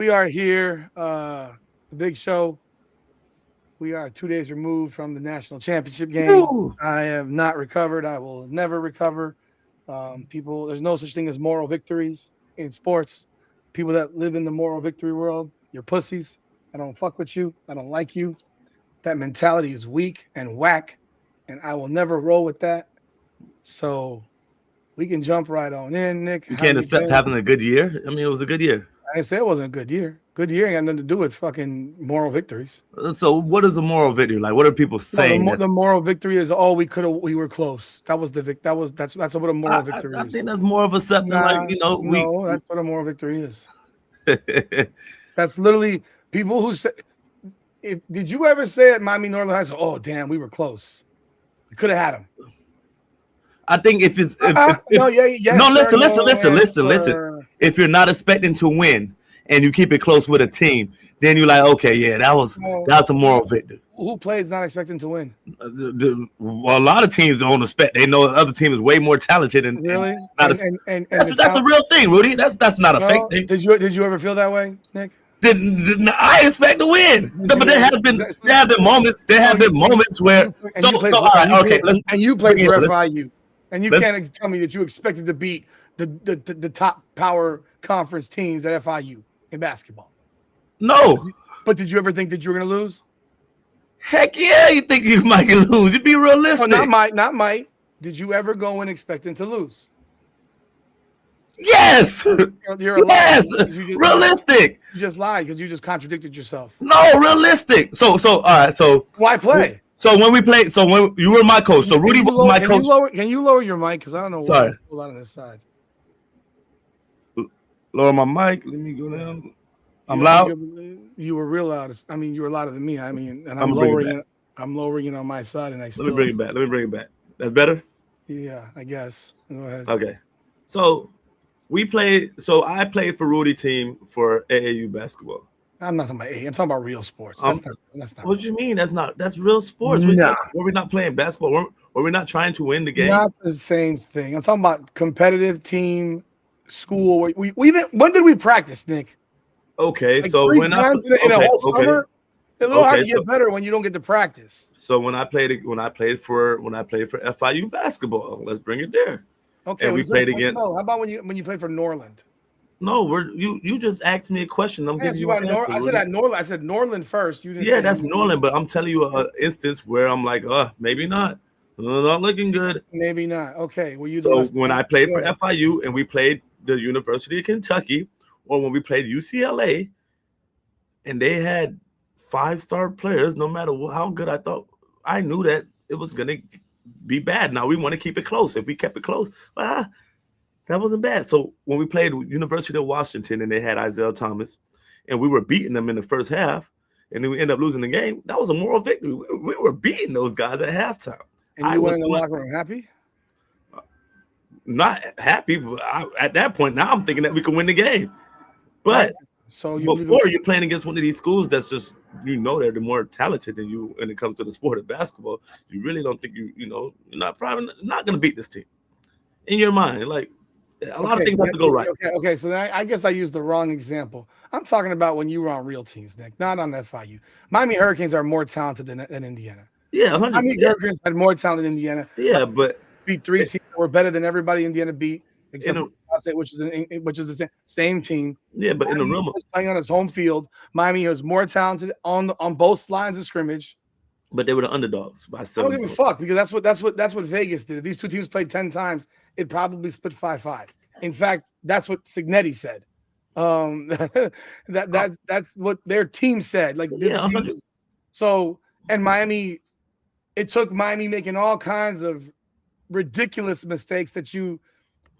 We are here, the big show. We are 2 days removed from the national championship game. Woo! I have not recovered. I will never recover. People, there's no such thing as moral victories in sports. People that live in the moral victory world, you're pussies. I don't fuck with you. I don't like you. That mentality is weak and whack, and I will never roll with that. So we can jump right on in, Nick. You How can't you accept been? having a good year. I mean, it was a good year. I said it wasn't a good year. Good year ain't got nothing to do with fucking moral victories. So, what is a moral victory? Like, what are people No, saying? the That's moral victory is oh we were close. That was the that's what a moral victory I is. think that's more of accepting. Like, Nah, we. no, that's what a moral victory is. That's literally people who say. If did you ever say at Miami Northern High School, oh damn, we were close. You could have had him. I think if it's No, yeah, no, yes, sir, listen, listen, no, listen, yes, listen, listen. sir. If you're not expecting to win and you keep it close with a team, then you're like, okay, yeah, No, that's a moral victory. who plays not expecting to win? Well, a lot of teams don't expect. They know the other team is way more talented and Really? not. And the That's a talent. real thing, Rudy. That's not a fake No, thing. did you ever feel that way, Nick? Didn't I expect to win? Did But you ever? there have been moments. There So have been moments where. and you played All right, okay. and you played for Let's, FIU, and you let's can't tell me that you expected to beat the top power conference teams at FIU in basketball. no. But did you ever think that you were going to lose? Heck yeah, you think you might lose? You be No, realistic. not might. Did you ever go in expecting to lose? Yes, You're a liar. yes, realistic. You just lied because you just contradicted yourself. No, realistic. All right. Why play? So when we played, so when you were my coach, so Rudy was my coach. Can you lower your mic? Because I don't know why Sorry. it's a lot on this side. Lower my mic. Let me go down. I'm You, loud. you were real loud. I mean, you were louder than me. I mean, and I'm gonna bring it back. I'm lowering it on my side, and I Let still. me bring it back. Let me bring it back. That's better. Yeah, I guess. Go ahead. Okay. So we played. So I played for Rudy team for AAU basketball. I'm not talking about A. I'm talking about real sports. That's not. What do you mean? That's real sports. Nah, Were we not playing basketball? Were we not trying to win the game? not the same thing. I'm talking about competitive team, school. We didn't. When did we practice, Nick? Okay, Like so three when times in a whole summer. It's a little hard to so get better when you don't get to practice. so when I played for FIU basketball, let's bring it there. Okay, And we played against. No, how about when you played for Norland? No, you just asked me a question. I'm I asked giving you you about an answer. I said Rudy. at Norland. I said Norland first. You didn't. Yeah, say that's Norland, but I'm telling you an instance where I'm like, maybe not. Not looking good. Maybe not. Okay. Well, you the So last when I played for FIU and we played the University of Kentucky, or when we played UCLA, and they had 5-star players, no matter how good I thought, I knew that it was gonna be bad. Now we want to keep it close. If we kept it close, that wasn't bad. So when we played University of Washington and they had Isaiah Thomas, and we were beating them in the first half, and then we ended up losing the game, that was a moral victory. We were beating those guys at halftime. And you went in the locker room happy? Not happy, but at that point, now I'm thinking that we can win the game. But so before you're playing against one of these schools that's just they're the more talented than you when it comes to the sport of basketball, you really don't think you're not going to beat this team in your mind. Like a lot of things have to go right. Okay. So then I guess I used the wrong example. I'm talking about when you were on real teams, Nick, not on FIU. Miami Hurricanes are more talented than Indiana. Yeah, Miami Hurricanes had more talent than Indiana. Yeah, but beat 3 teams that were better than everybody Indiana beat, except for State, which is the same team. Yeah, but Miami in the room was playing on his home field, Miami was more talented on both lines of scrimmage. But they were the underdogs by 7. I don't give a fuck because that's what Vegas did. If these two teams played 10 times, it probably split 5-5. In fact, that's what Signetti said. That's what their team said. Like this team and Miami, it took Miami making all kinds of ridiculous mistakes that you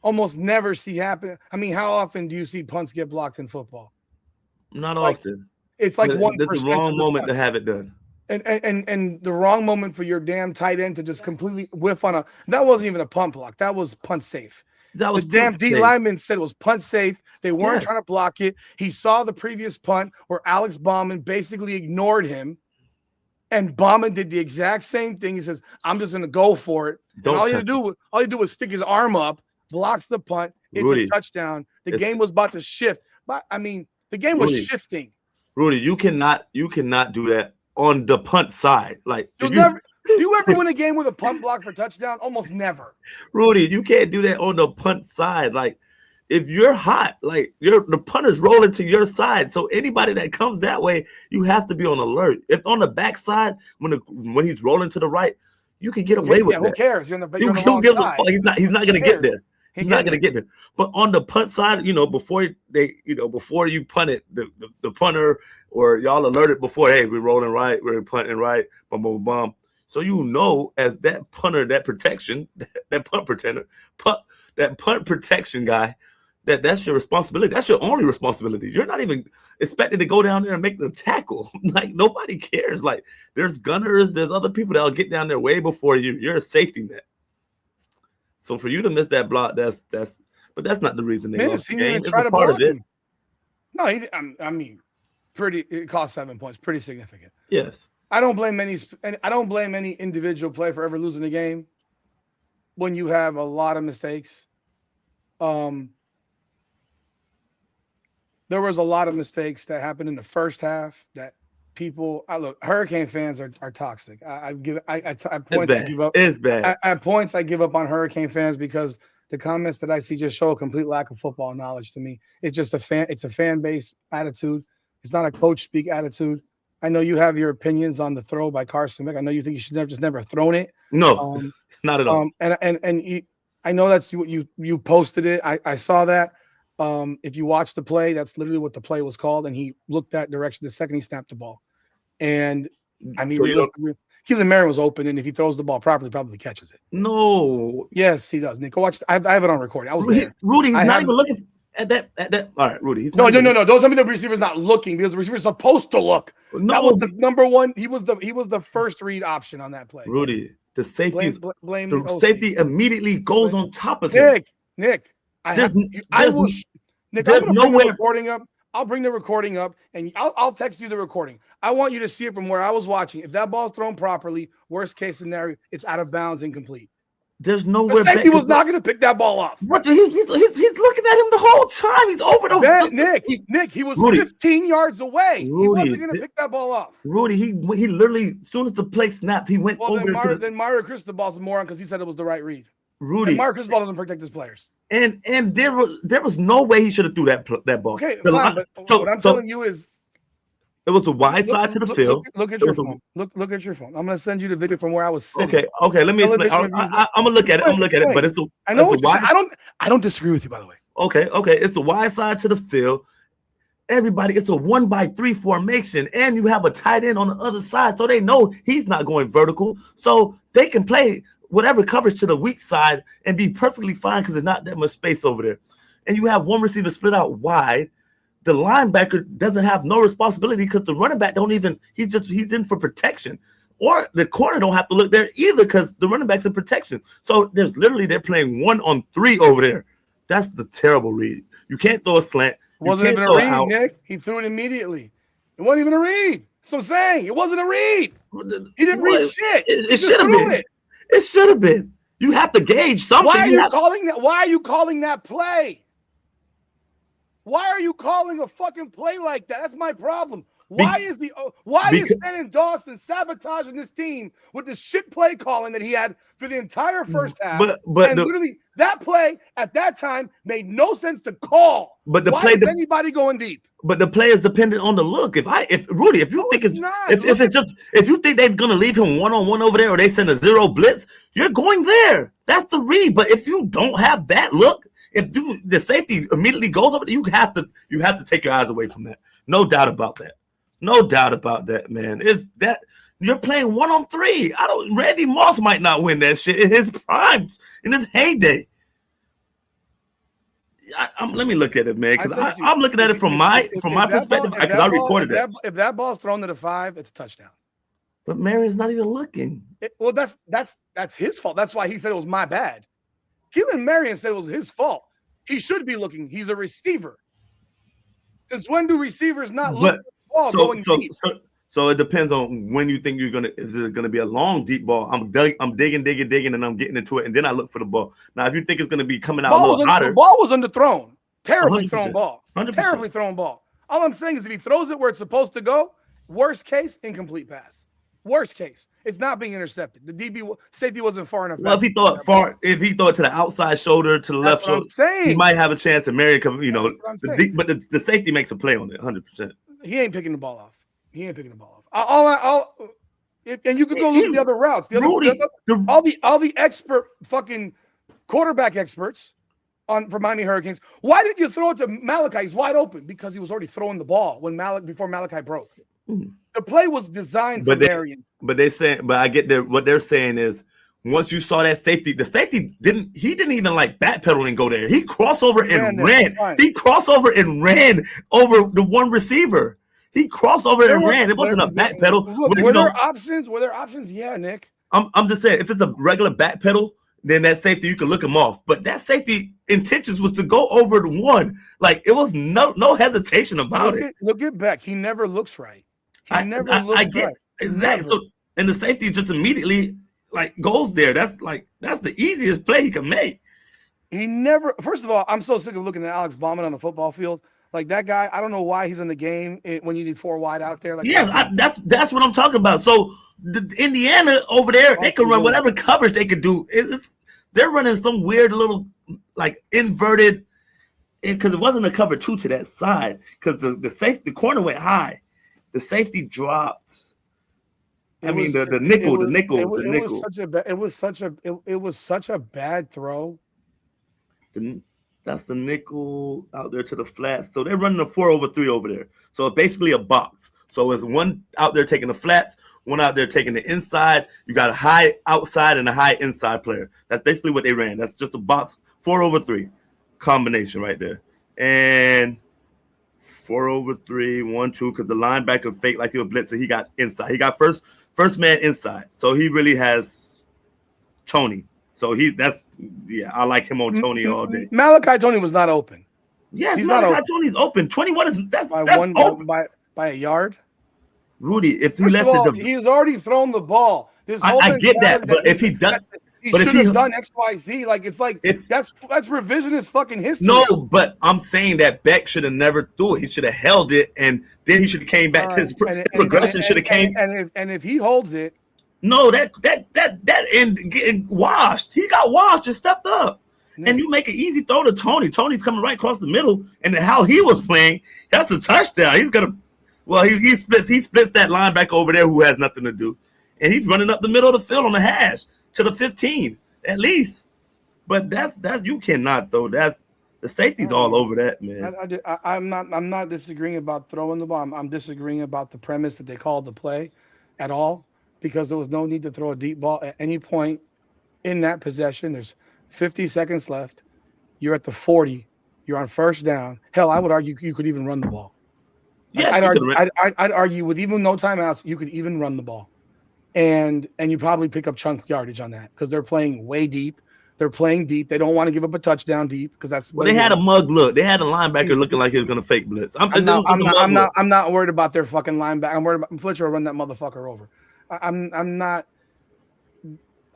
almost never see happen. I mean, how often do you see punts get blocked in football? Not often. It's like 1%. That's the wrong moment to have it done. And the wrong moment for your damn tight end to just completely whiff on that wasn't even a punt block. That was punt safe. That was the damn D lineman said it was punt safe. They weren't trying to block it. He saw the previous punt where Alex Bauman basically ignored him. And Bauman did the exact same thing. He says, I'm just going to go for it. All you do was stick his arm up, blocks the punt. It's a touchdown. The game was about to shift. But, I mean, The game was shifting. Rudy, you cannot do that on the punt side. Like do you ever win a game with a punt block for touchdown? Almost never. Rudy, you can't do that on the punt side. Like if you're hot, like the punter's rolling to your side. So anybody that comes that way, you have to be on alert. If on the back side, when he's rolling to the right, you can get away with that. Who cares? You're on the wrong side. He's not gonna get there. He's not gonna get there. But on the punt side, before you punt it, the punter or y'all alerted before, hey, we're rolling right, we're punting right, bum bum bum. So as that punter, that protection, that punt protection guy, that's your responsibility. That's your only responsibility. You're not even expected to go down there and make the tackle. Like nobody cares. Like there's gunners, there's other people that'll get down there way before you. You're a safety net. So for you to miss that block, but that's not the reason they lost the game. It's a part of it. No, it cost 7 points. Pretty significant. Yes. I don't blame any individual player for ever losing a game when you have a lot of mistakes. There was a lot of mistakes that happened in the first half that Hurricane fans are toxic. At points I give up. It's bad. At points I give up on Hurricane fans because the comments that I see just show a complete lack of football knowledge to me. It's just it's a fan base attitude. It's not a coach speak attitude. I know you have your opinions on the throw by Carson Beck. I know you think you should never have thrown it. No, not at all. I know that's what you posted it. I saw that. If you watch the play, that's literally what the play was called, and he looked that direction the second he snapped the ball. And I mean, realistically, Keelan Marion was open, and if he throws the ball properly, probably catches it. No. Yes, he does. Nick, go watch. I have it on recording. I was there. Rudy, he's not even looking at that. All right, Rudy. No. Don't tell me the receiver's not looking because the receiver's supposed to look. No, that was the number one. He was the first read option on that play. Rudy, the safety. Blame the safety immediately goes on top of him. Nick, I'm going to bring the recording up. I'll bring the recording up, and I'll text you the recording. I want you to see it from where I was watching. If that ball's thrown properly, worst case scenario, it's out of bounds, incomplete. There's nowhere. The safety was not going to pick that ball up. He's looking at him the whole time. He's over the Nick, he was 15 yards away. Rudy, he wasn't going to pick that ball up. Rudy, he literally, as soon as the play snapped, he went over. Then Mario Cristobal's a moron because he said it was the right read. Rudy, Mario Cristobal doesn't protect his players. And there was no way he should have threw that ball. Okay, fine, but what I'm telling you is it was the wide side to the field. Look at your phone. Look at your phone. I'm going to send you the video from where I was sitting. Okay. Let me explain. I'm gonna look at it. But it's the I don't disagree with you, by the way. Okay. It's the wide side to the field. Everybody, it's a 1-by-3 formation, and you have a tight end on the other side, so they know he's not going vertical, so they can play whatever coverage to the weak side and be perfectly fine because there's not that much space over there. And you have one receiver split out wide. The linebacker doesn't have no responsibility because the running back he's in for protection. Or the corner don't have to look there either because the running back's in protection. So they're playing 1-on-3 over there. That's the terrible read. You can't throw a slant. It wasn't even a read, Nick. He threw it immediately. It wasn't even a read. That's what I'm saying. It wasn't a read. He didn't read shit. It should have been. It should have been. You have to gauge something. Why are you calling that? Why are you calling that play? Why are you calling a fucking play like that? That's my problem. Why is Shannon Dawson sabotaging this team with the shit play calling that he had for the entire first half? Literally that play at that time made no sense to call. But why is anybody going deep? But the play is dependent on the look. If you think they're gonna leave him 1-on-1 over there or they send a zero blitz, you're going there. That's the read. But if you don't have that look, the safety immediately goes over, you have to take your eyes away from that. No doubt about that. No doubt about that, man. Is that you're playing 1-on-3? Randy Moss might not win that shit in his prime, in his heyday. Let me look at it, man, because I'm looking at it from my perspective because I recorded it. If that ball's thrown to the 5, it's a touchdown. But Marion's not even looking. That's his fault. That's why he said it was my bad. Keelan Marion said it was his fault. He should be looking. He's a receiver. Since when do receivers not look at the ball going deep? So it depends on when you think is it gonna be a long deep ball. I'm digging, and I'm getting into it, and then I look for the ball. Now, if you think it's gonna be coming out a little hotter, the ball was underthrown. Terribly 100%. thrown ball. 100%. Terribly thrown ball. All I'm saying is if he throws it where it's supposed to go, worst case, incomplete pass. Worst case, it's not being intercepted. The safety wasn't far enough. Well, if he throw it to the outside shoulder, to the left shoulder, he might have a chance. And Marion, you know, but the safety makes a play on it, 100%. He ain't picking the ball off. And you could go look at the other routes. All the expert fucking quarterback experts for Miami Hurricanes. Why did you throw it to Malachi? He's wide open because he was already throwing the ball before Malachi broke. The play was designed for Marion. But I get what they're saying is once you saw that safety, the safety didn't even like backpedal and go there. He crossed over and ran. He crossed over and ran over the one receiver. He crossed over and ran. It wasn't a backpedal. Were there options? Were there options? Yeah, Nick. I'm just saying, if it's a regular backpedal, then that safety, you can look him off. But that safety intentions was to go over the one. Like, it was no hesitation about it. Look at Beck. He never looks right. He never looks right. Exactly. So, and the safety just immediately, like, goes there. That's the easiest play he can make. He never – first of all, I'm so sick of looking at Alex Bauman on the football field. Like, that guy, I don't know why he's in the game when you need 4 wide out there. Like, yes, that's what I'm talking about. So, Indiana over there, they can run whatever coverage they could do. They're running some weird little, like, inverted – because it wasn't a cover 2 to that side because the corner went high. The safety dropped. The nickel. It was such a bad throw. That's the nickel out there to the flats. So they're running a 4-over-3 over there. So it's basically a box. So it's one out there taking the flats, one out there taking the inside. You got a high outside and a high inside player. That's basically what they ran. That's just a box 4-over-3 combination right there. And 4-over-3, 1-2, because the linebacker faked like he was blitzing. He got inside. He got first man inside. So he really has Tony. So I like him on Tony all day. Malachi Tony was not open. Yes, Malachi Tony's open. 21 is that's open. By a yard. Rudy, if he he's already thrown the ball. I get that, but if he does, he should have done XYZ. Like that's revisionist fucking history. No, but I'm saying that Beck should have never threw it. He should have held it, and then he should have came back to his progression. Should have came. And if he holds it. No, that end getting washed. He got washed and stepped up. And you make an easy throw to Tony. Tony's coming right across the middle, and how he was playing, that's a touchdown. He's gonna, he splits that linebacker over there who has nothing to do, and he's running up the middle of the field on the hash to the 15 at least. But that's you cannot though. That's the safety's all over that, man. I'm not disagreeing about throwing the ball. I'm disagreeing about the premise that they called the play at all. Because there was no need to throw a deep ball at any point in that possession. There's 50 seconds left. You're at the 40. You're on first down. Hell, I would argue you could even run the ball. Yes, I'd argue with even no timeouts, you could even run the ball. And you probably pick up chunk yardage on that because they're playing way deep. They're playing deep. They don't want to give up a touchdown deep because that's what they had a mug look. They had a linebacker looking like he was gonna fake blitz. I'm not worried about their fucking linebacker. I'm worried about Fletcher will run that motherfucker over. I'm not.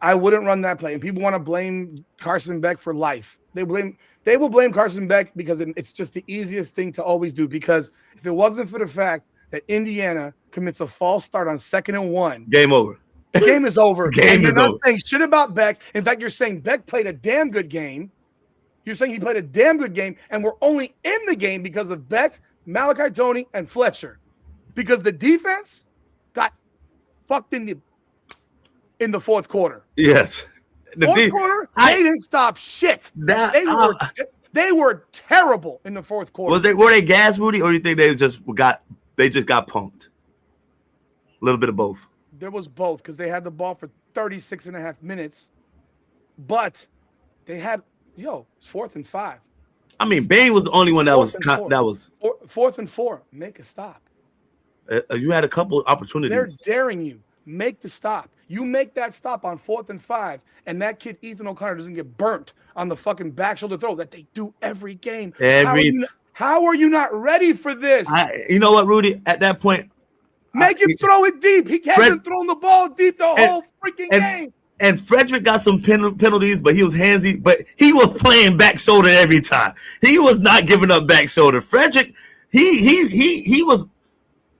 I wouldn't run that play. And people want to blame Carson Beck for life. They will blame Carson Beck because it's just the easiest thing to always do. Because if it wasn't for the fact that Indiana commits a false start on 2nd and 1, game over. The game is over. You're not saying shit about Beck. In fact, you're saying Beck played a damn good game. You're saying he played a damn good game, and we're only in the game because of Beck, Malachi Tony, and Fletcher. Because the defense got fucked in the fourth quarter. Yes. Fourth quarter, they didn't stop shit. They were terrible in the fourth quarter. Were they gas, Rudy, or do you think they just got punked? A little bit of both. There was both because they had the ball for 36 and a half minutes, but they had it's 4th and 5. I mean, Bain was the only one that was 4th and 4. Make a stop. You had a couple opportunities. They're daring you. Make the stop. You make that stop on 4th and 5, and that kid Ethan O'Connor doesn't get burnt on the fucking back shoulder throw that they do every game. How are you not ready for this? You know what, Rudy? At that point, make him throw it deep. He hasn't thrown the ball deep the whole freaking game. And Frederick got some penalties, but he was handsy. But he was playing back shoulder every time. He was not giving up back shoulder. Frederick, He was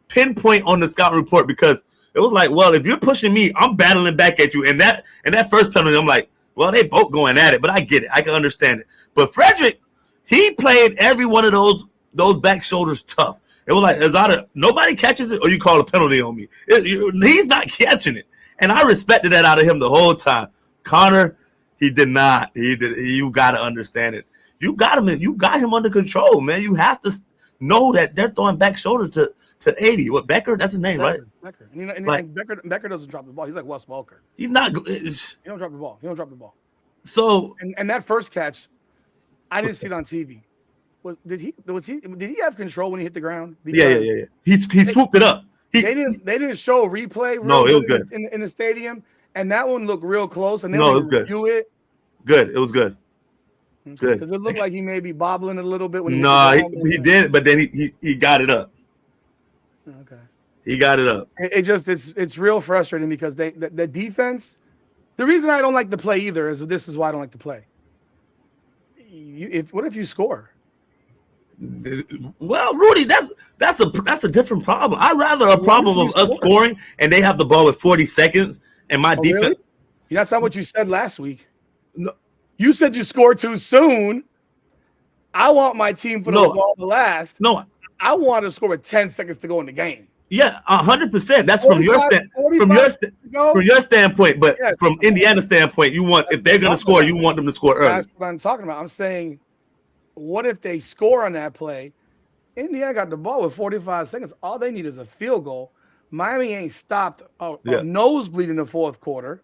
pinpoint on the scout report because it was like, well, if you're pushing me, I'm battling back at you. And that first penalty, I'm like, well, they both going at it, but I get it. I can understand it. But Frederick, he played every one of those back shoulders tough. It was like, is either nobody catches it or you call a penalty on me. He's not catching it. And I respected that out of him the whole time. Connor, he did not. You got to understand it. You got him under control, man. You have to know that they're throwing back shoulder to 80. What, Becker? That's his name, right? Becker. And Becker doesn't drop the ball. He's like Wes Welker. He's not. He don't drop the ball. So and that first catch, I didn't see it on TV. Did he have control when he hit the ground? Because yeah. He swooped it up. They didn't show replay. No, it was good in the stadium, and that one looked real close. And it was good. Good. It was good. Good. Because it looked like he may be bobbling a little bit. When he did, but then he got it up. Okay. He got it up. It's real frustrating because the defense. The reason I don't like to play either is this is why I don't like to play. What if you score? Well, Rudy, that's a different problem. I'd rather a problem of us scoring and they have the ball with 40 seconds and my defense. Really? That's not what you said last week. No. You said you scored too soon. I want my team for the ball to last. No, I want to score with 10 seconds to go in the game. Yeah, 100%. That's from your standpoint, but from Indiana's standpoint, you want if they're going to score, you want them to score early. That's what I'm talking about. I'm saying, what if they score on that play? Indiana got the ball with 45 seconds. All they need is a field goal. Miami ain't stopped a nosebleed in the fourth quarter.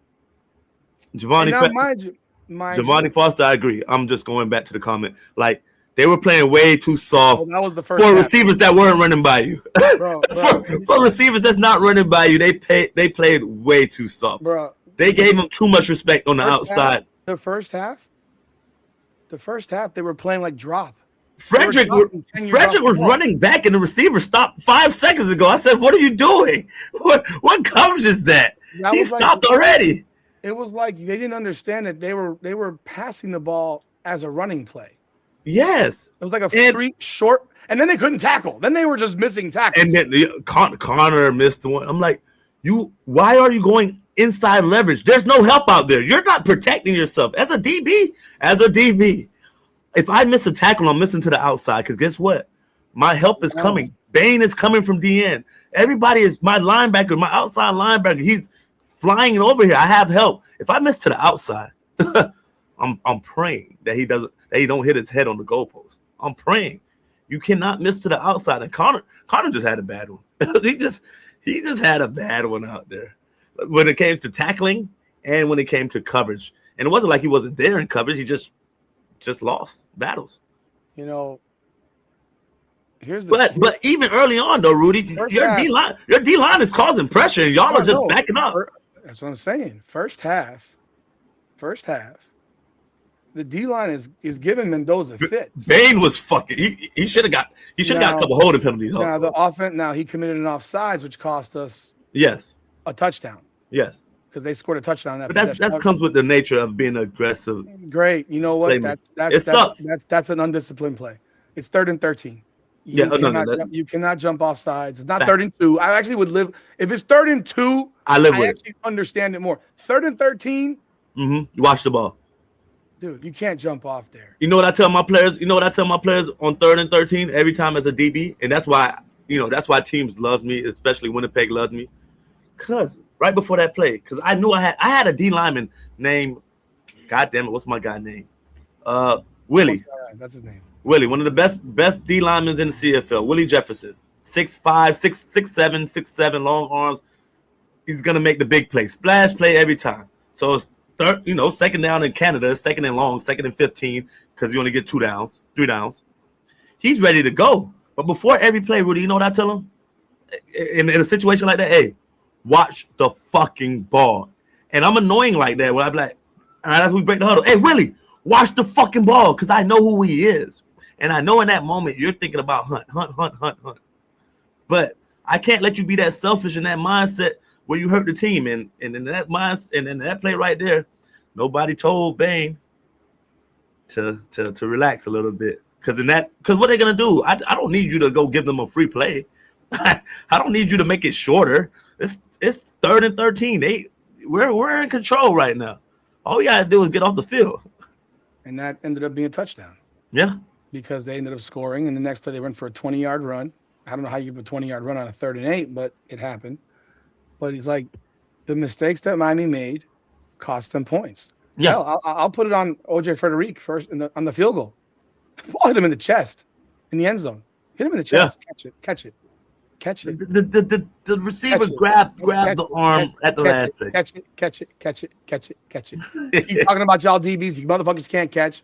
Giovanni Foster, I agree. I'm just going back to the comment. Like, they were playing way too soft that was the first for receivers that weren't running by you. For receivers that's not running by you, they played way too soft. Bro, they gave them too much respect on the outside. The first half, they were playing like drop. Frederick was running back, and the receiver stopped 5 seconds ago. I said, "What are you doing? What coverage is that?" He stopped already. It was like they didn't understand that they were passing the ball as a running play. Yes, it was like a free short, and then they couldn't tackle. Then they were just missing tackles. And then Connor missed the one. I'm like, why are you going inside leverage? There's no help out there. You're not protecting yourself as a DB. If I miss a tackle, I'm missing to the outside because guess what? My help is coming. Bain is coming from DN. Everybody is my linebacker, my outside linebacker. He's flying over here. I have help. If I miss to the outside, I'm praying that he don't hit his head on the goalpost. I'm praying. You cannot miss to the outside. And Connor just had a bad one. he just had a bad one out there when it came to tackling and when it came to coverage. And it wasn't like he wasn't there in coverage. He just lost battles. But even early on though, Rudy, your D line is causing pressure, and y'all are just backing up. That's what I'm saying. First half, the D line is giving Mendoza fits. Bain was fucking. He should have got a couple holding penalties. Now the offense. Now he committed an offsides, which cost us a touchdown. Yes. Because they scored a touchdown. But that comes with the nature of being aggressive. Great. You know what? That's an undisciplined play. It's 3rd and 13. You cannot jump off sides. It's not 3rd and 2. I actually would live if it's 3rd and 2. I actually understand it more. 3rd and 13. You watch the ball, dude. You can't jump off there. You know what I tell my players? On 3rd and 13 every time as a DB, and that's why teams love me, especially Winnipeg loves me. Cause right before that play, because I knew I had a D lineman named, God damn it, what's my guy name? Willie. That's his name. Willie, one of the best D linemen in the CFL. Willie Jefferson, 6'5", 6'7", 6'7", long arms. He's gonna make the big play, splash play every time. So it's second down in Canada, second and long, 2nd and 15, because you only get 3 downs. He's ready to go. But before every play, Rudy, you know what I tell him? In a situation like that, hey, watch the fucking ball. And I'm annoying like that when I be like, as we break the huddle, hey, Willie, watch the fucking ball because I know who he is. And I know in that moment you're thinking about Hunt. But I can't let you be that selfish in that mindset where you hurt the team. And in that mindset, and in that play right there, nobody told Bain to relax a little bit. Because what they're gonna do? I don't need you to go give them a free play. I don't need you to make it shorter. It's 3rd and 13. We're in control right now. All we gotta do is get off the field. And that ended up being a touchdown. Yeah. Because they ended up scoring, and the next play they went for a 20-yard run. I don't know how you give a 20-yard run on a 3rd and 8, but it happened. But he's like, the mistakes that Miami made cost them points. Yeah. Hell, I'll put it on OJ Frederick first on the field goal. Ball hit him in the chest, in the end zone. Hit him in the chest. Yeah. Catch it. The receiver grabbed the arm at the last second. Catch it. Keep talking about y'all DBs. You motherfuckers can't catch.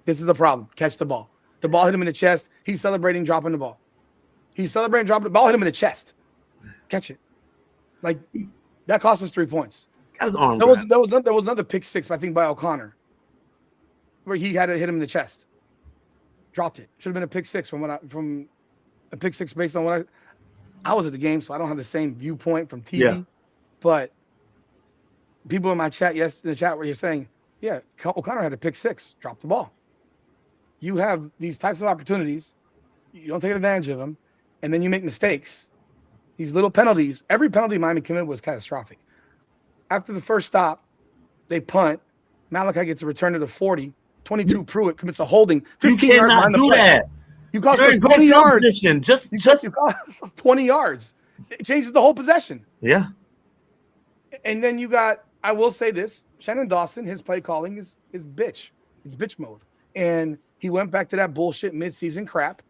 This is a problem. Catch the ball. The ball hit him in the chest. He's celebrating dropping the ball. The ball hit him in the chest. Catch it. Like, that cost us 3 points. Got his arm. There was another pick six, I think, by O'Connor, where he had to hit him in the chest. Dropped it. Should have been a pick six from a pick six based on what I was at the game, so I don't have the same viewpoint from TV. Yeah. But people in my chat, in the chat where you're saying, yeah, O'Connor had a pick six, dropped the ball. You have these types of opportunities, you don't take advantage of them, and then you make mistakes. These little penalties, every penalty Miami committed was catastrophic. After the first stop, they punt. Malachi gets a return to the 40. 22 Pruitt commits a holding. You cannot do that. You cost us 20 yards. You cost us 20 yards. It changes the whole possession. Yeah. And then you got, I will say this, Shannon Dawson, his play calling is bitch. It's bitch mode. And he went back to that bullshit midseason crap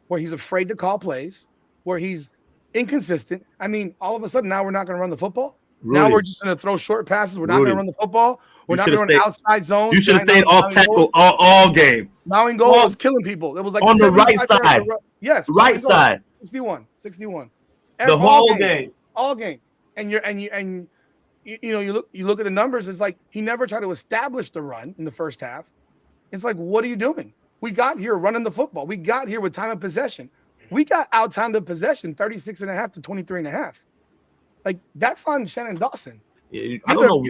where he's afraid to call plays, where he's inconsistent. I mean, all of a sudden now we're not going to run the football. Rudy. Now we're just going to throw short passes. We're not going to run the football. We're not going to run outside zones. You should have stayed off tackle all game. Mowing goal was killing people. It was like on the right side. Yes, right side. 61. The whole game. All game. And you look at the numbers. It's like he never tried to establish the run in the first half. It's like, what are you doing? We got here running the football. We got here with time of possession. We got out time of possession 36.5 to 23.5. Like, that's on Shannon Dawson. Yeah, I don't know.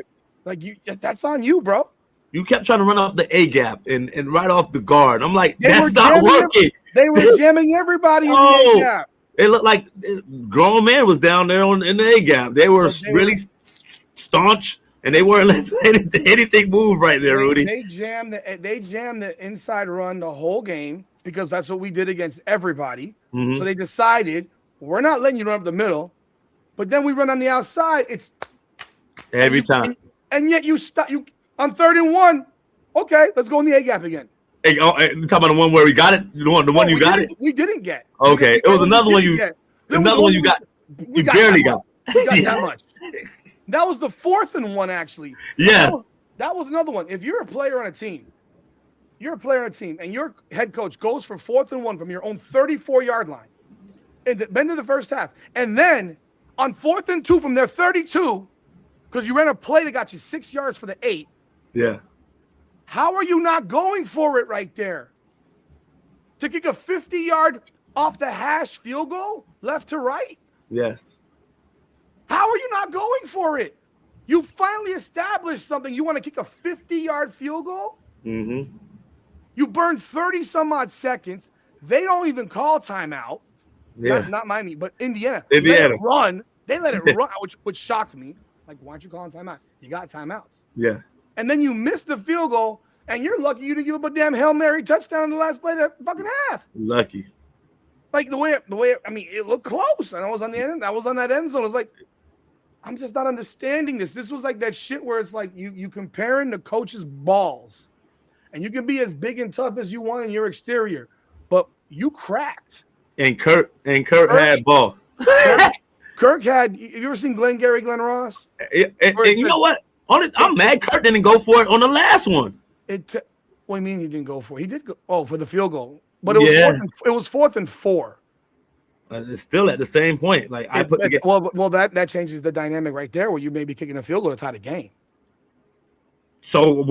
That's on you, bro. You kept trying to run up the A gap and right off the guard. I'm like, that's not working. They were jamming everybody in the A gap. It looked like grown man was down there in the A gap. They were really staunch, and they weren't letting anything move right there, Rudy. They jammed the inside run the whole game because that's what we did against everybody. Mm-hmm. So they decided, we're not letting you run up the middle. But then we run on the outside. It's every time, and yet you stop. You on 3rd and 1. Okay, let's go in the A gap again. Hey, you talking about the one where we got it? The one you got it? We didn't get. Okay, it was another one you. Another one you got. You barely got. We got that much. That was the 4th and 1 actually. Yes. That was another one. If you're a player on a team, and your head coach goes for 4th and 1 from your own 34-yard line, and the end of the first half, and then on 4th and 2 from their 32, because you ran a play that got you 6 yards for the 8. Yeah. How are you not going for it right there? To kick a 50-yard off the hash field goal, left to right? Yes. How are you not going for it? You finally established something. You want to kick a 50-yard field goal? Mm-hmm. You burned 30-some-odd seconds. They don't even call timeout. Yeah. Not Miami, but Indiana. Indiana. Let it run. They let it run, which shocked me. Like, why aren't you calling timeout? You got timeouts. Yeah. And then you missed the field goal, and you're lucky you didn't give up a damn Hail Mary touchdown in the last play of the fucking half. Lucky. Like, the way I mean, it looked close, and I was on the end. I was on that end zone. It was like, I'm just not understanding this. This was like that shit where it's like you comparing the coach's balls, and you can be as big and tough as you want in your exterior, but you cracked. And Kirk had ball. Kirk had. You ever seen Glenn Ross? And you know what? I'm mad Kirk didn't go for it on the last one. What do you mean he didn't go for it? He did go. Oh, for the field goal, but it was 4th and 4. It's still at the same point. Like I put together. Well, that changes the dynamic right there, where you may be kicking a field goal to tie the game. So,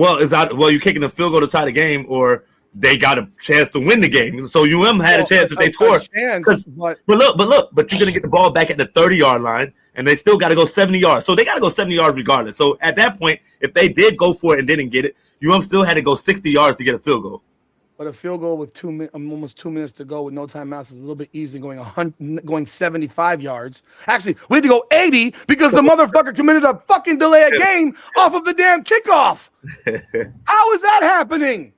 you're kicking a field goal to tie the game, or they got a chance to win the game. So had a chance if they score. But you're gonna get the ball back at the 30-yard line, and they still got to go 70 yards. So they got to go 70 yards regardless. So at that point, if they did go for it and didn't get it, still had to go 60 yards to get a field goal. But a field goal with almost 2 minutes to go with no timeouts is a little bit easy going 75 yards. Actually, we had to go 80 because the motherfucker committed a fucking delay a game off of the damn kickoff. How is that happening?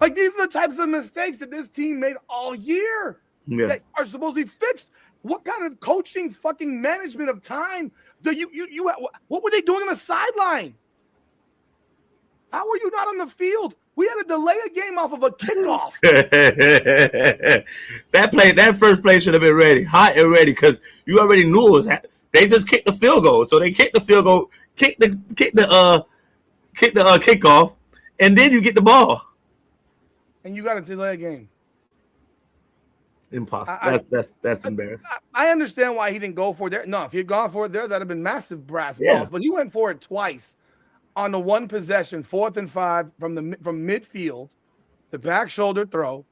Like, these are the types of mistakes that this team made all year that are supposed to be fixed. What kind of coaching, fucking management of time do you what were they doing on the sideline? How were you not on the field? We had to delay a game off of a kickoff. That first play should have been ready, hot and ready, because you already knew it was. They just kicked the field goal, so they kicked the field goal, kick the kickoff, and then you get the ball. And you got to delay a game. Impossible. That's embarrassing. I understand why he didn't go for it there. No, if he had gone for it there, that'd have been massive brass balls. But he went for it twice. On the one possession, 4th and 5 from midfield, the back shoulder throw,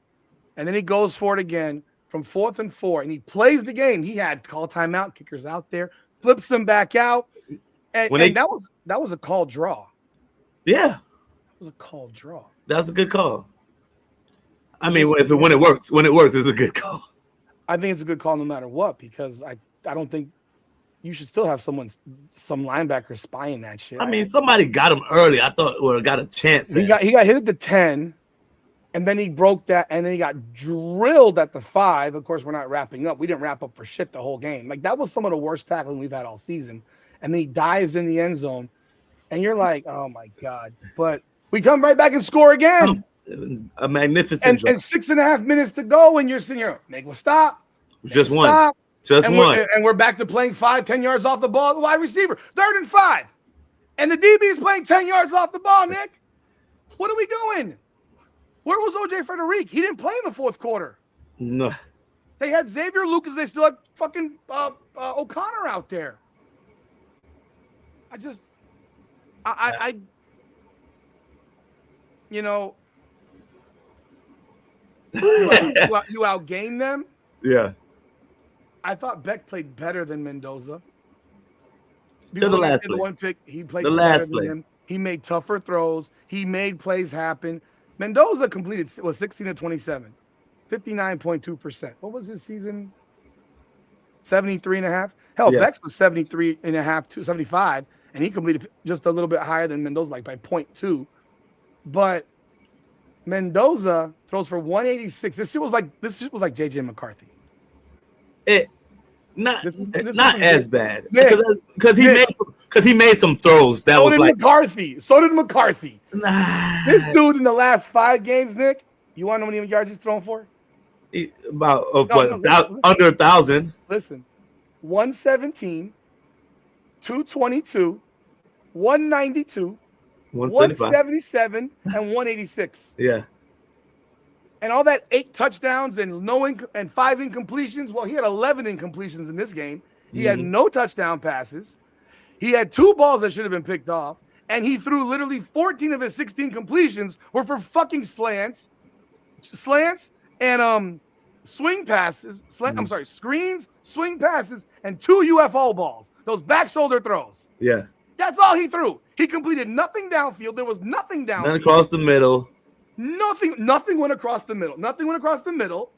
and then he goes for it again from 4th and 4, and he plays the game. He had call timeout, kickers out there, flips them back out, and that was a called draw. Yeah, it was a called draw. That's a good call. I mean, when it works, it's a good call. I think it's a good call no matter what, because I don't think you should still have some linebacker spying that shit. I mean, somebody got him early. I thought, or got a chance. He got hit at the 10, and then he broke that, and then he got drilled at the 5. Of course, we're not wrapping up. We didn't wrap up for shit the whole game. Like, that was some of the worst tackling we've had all season. And then he dives in the end zone, and you're like, oh my God. But we come right back and score again. A magnificent and 6.5 minutes to go, and you're sitting here, make a stop. Just one. And we're back to playing 5-10 yards off the ball, the wide receiver. 3rd and 5. And the DB is playing 10 yards off the ball, Nick. What are we doing? Where was OJ Frederick? He didn't play in the 4th quarter. No. They had Xavier Lucas. They still had fucking O'Connor out there. You know, you outgained them. Yeah. I thought Beck played better than Mendoza. To the last play. One pick, he played better than him. He made tougher throws. He made plays happen. Mendoza completed 16 of 27, 59.2%. What was his season? 73.5. Hell, Beck's was 73.5 to 75, and he completed just a little bit higher than Mendoza, like by 0.2. But Mendoza throws for 186. This shit was like JJ McCarthy. Not as bad because he made some throws that was like McCarthy. So did McCarthy. This dude in the last 5 games, Nick. You want to know how many yards he's thrown for? Under 1,000. Listen, 117, 222, 192, 177, and 186. Yeah. And all that 8 touchdowns and 5 incompletions. Well, he had 11 incompletions in this game. He had no touchdown passes. He had 2 balls that should have been picked off. And he threw literally 14 of his 16 completions were for fucking slants and swing passes. Screens, swing passes, and 2 UFO balls. Those back shoulder throws. Yeah. That's all he threw. He completed nothing downfield. There was nothing downfield. None across the middle. Nothing went across the middle.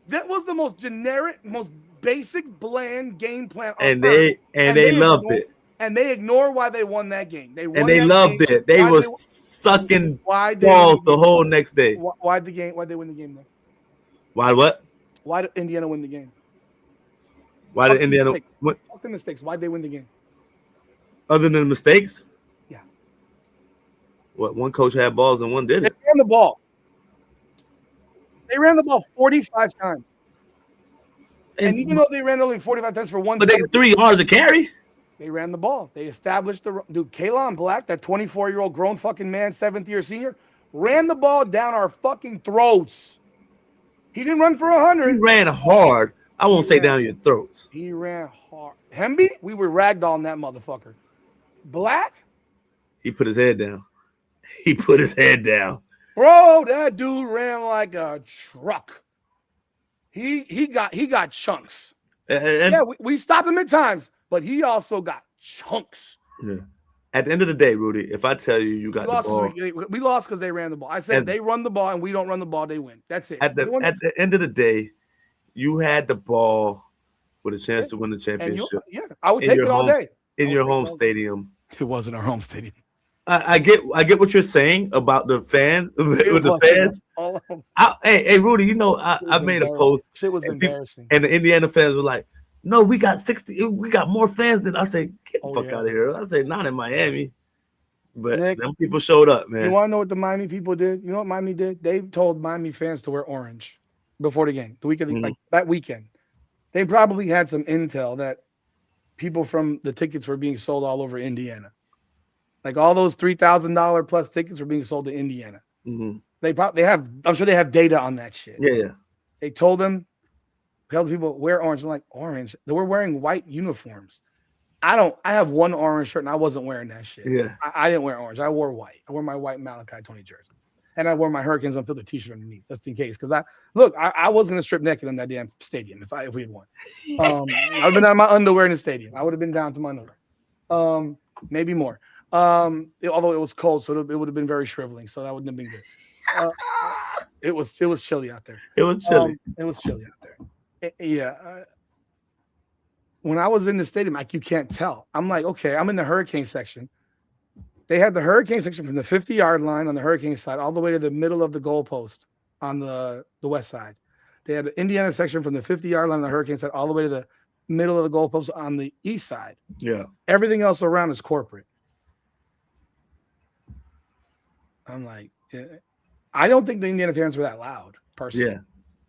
That was the most generic, most basic, bland game plan. And they loved it. And they ignore why they won that game. They loved it. They were sucking balls the whole next day. Why'd they win the game then? Why what? Why did Indiana win the game? Why did Indiana win? Fuck the mistakes. Why'd they win the game? Other than the mistakes? Yeah. What, one coach had balls and one didn't? They ran the ball. They ran the ball 45 times. And even though they ran only 45 times for one, but they 3 yards a carry. They ran the ball. They established Kalon Black, that 24-year-old grown fucking man, 7th-year senior, ran the ball down our fucking throats. He didn't run for 100. He ran hard. I won't say down your throats. He ran hard. Hemby, we were ragdolling that motherfucker. Black? He put his head down. Bro, that dude ran like a truck. He got chunks. And we stopped him at times, but he also got chunks. Yeah. At the end of the day, Rudy, if I tell you you We got the lost ball, because we lost because they ran the ball. I said as they run the ball and we don't run the ball, they win. That's it. at the end of the day, you had the ball with a chance Yeah. to win the And championship I would in take your it all day. I would take it home all day. stadium. It wasn't our home stadium. I get what you're saying about the fans It with the wasn't fans. all home. Hey Rudy, It I was made a embarrassing. post Shit was and people embarrassing. and the Indiana fans were like, "No, we got 60. We got more fans than." I say, "Get the Oh fuck yeah. out of here!" I say, "Not in Miami," but Nick, them people showed up, you man. want to know what the Miami people did? You know what Miami did? They told Miami fans to wear orange before the game, the week of Mhm. like that weekend. They probably had some intel that people from the tickets were being sold all over Indiana. Like all those $3,000 plus tickets were being sold to Indiana. Mhm. They have. I'm sure they have data on that shit. Yeah, yeah, They tell people wear orange. I'm like orange. They were wearing white uniforms. I don't. I have one orange shirt and I wasn't wearing that shit. yeah. I didn't wear orange. I wore white. I wore my white Malachi 20 jersey, and I wore my Hurricanes Unfiltered T-shirt underneath just in case. Because I was gonna strip naked in that damn stadium if we had won. I'd have been out of my underwear in the stadium. I would have been down to my underwear. Maybe more. Although it was cold, so it would have been very shriveling. So that wouldn't have been good. Uh, it was chilly out there. It was chilly. It was chilly out there. Yeah. When I was in the stadium, like you can't tell. I'm like, okay, I'm in the Hurricane section. They had the Hurricane section from the 50-yard line on the Hurricane side all the way to the middle of the goalpost on the west side. They had the Indiana section from the 50-yard line on the Hurricane side all the way to the middle of the goalpost on the east side. Yeah, Everything else around is corporate. I'm like, I don't think the Indiana fans were that loud, personally. yeah,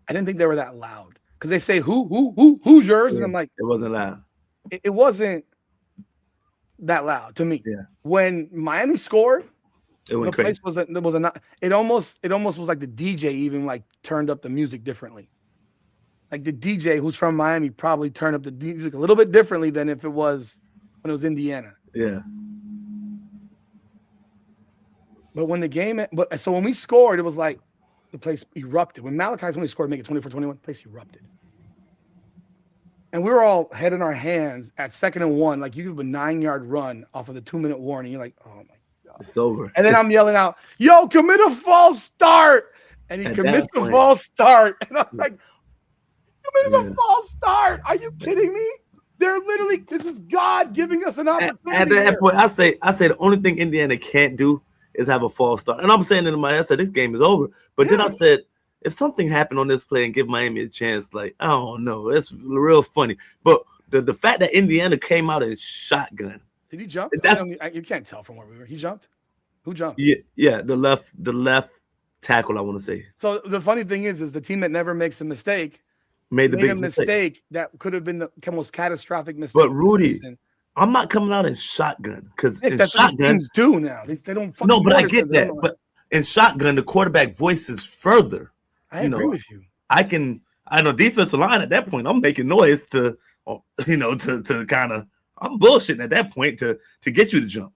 I didn't think they were that loud because they say who's yours, and yeah. I'm like, It wasn't loud. it wasn't that loud to me. Yeah, When Miami scored, it the went crazy. place was a not. It almost was like the DJ even like turned up the music differently. Like the DJ who's from Miami probably turned up the music a little bit differently than if it was when it was Indiana. Yeah, But when we scored, it was like the place erupted. When Malachi's when he scored, make it 24-21, the place erupted. And we were all head in our hands at 2nd and 1. Like you give a 9-yard run off of the 2-minute warning. You're like, oh my God. it's over. And then I'm It's yelling out, yo, commit a false start. And he at commits that a point. false start. And I'm like, commit Yeah. a false start. Are you kidding me? They're literally, this is God giving us an At opportunity that here. point, I say the only thing Indiana can't do is have a false start. And I'm saying in my head, I said this game is over. But then I Yeah. said, if something happened on this play and give Miami a chance, like I don't know, it's real funny. But the fact that Indiana came out and shotgun, Did he jump? that's You can't tell from where we were. He jumped? Who jumped? yeah, the left tackle, I want to say, So the funny thing is the team that never makes a mistake made the made a biggest mistake. mistake that could have been the most catastrophic mistake. But of the Rudy, season. I'm not coming out in shotgun because Nick, in that's what these shotgun, teams do now. They don't fucking no, but I understand. get They don't that. know. But in shotgun, the quarterback voice is further. I You agree know, with you. I know defensive line at that point, I'm making noise to, to kind of, I'm bullshitting at that point to get you to jump.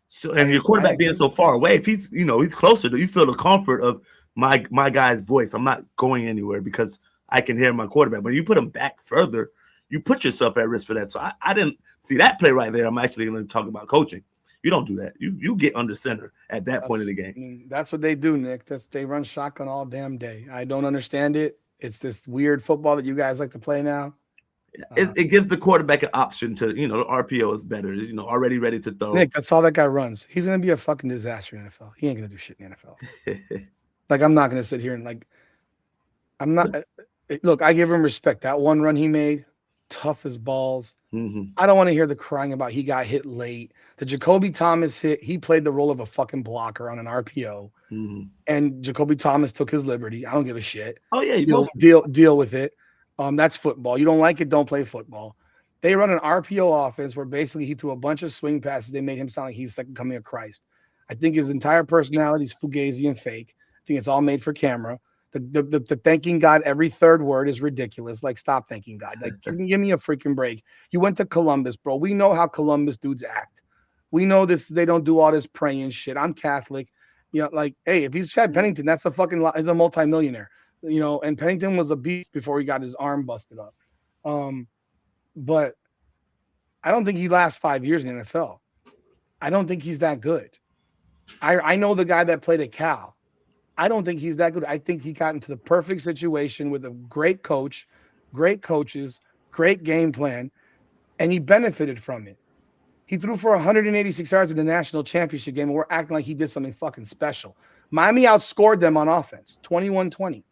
So, and your quarterback being so far away, if he's closer, you feel the comfort of my guy's voice. I'm not going anywhere because I can hear my quarterback. But you put him back further, you put yourself at risk for that. So I didn't see that play right there. I'm actually going to talk about coaching. You don't do that. You get under center at that point of the game. I mean, that's what they do, Nick. They run shotgun all damn day. I don't understand it. It's this weird football that you guys like to play now. It gives the quarterback an option to, the RPO is better, already ready to throw. Nick, that's all that guy runs. He's gonna be a fucking disaster in the NFL. He ain't gonna do shit in the NFL. Like I'm not gonna sit here and I'm not. Look, I give him respect. That one run he made, tough as balls. Mm-hmm. I don't want to hear the crying about he got hit late. The Jacoby Thomas hit, he played the role of a fucking blocker on an RPO. Mm-hmm. And Jacoby Thomas took his liberty. I don't give a shit. Oh yeah, Deal with it. That's football. You don't like it, don't play football. They run an RPO offense where basically he threw a bunch of swing passes. They made him sound like he's second coming of Christ. I think his entire personality is fugazi and fake. I think it's all made for camera. The thanking God every third word is ridiculous. Like, stop thanking God. Like, give me a freaking break. You went to Columbus, bro. We know how Columbus dudes act. We know this. They don't do all this praying shit. I'm Catholic. Like, hey, if he's Chad Pennington, that's he's a multimillionaire. And Pennington was a beast before he got his arm busted up. But I don't think he lasts 5 years in the NFL. I don't think he's that good. I know the guy that played at Cal. I don't think he's that good. I think he got into the perfect situation with a great coach, great coaches, great game plan, and he benefited from it. He threw for 186 yards in the national championship game, and we're acting like he did something fucking special. Miami outscored them on offense, 21-20.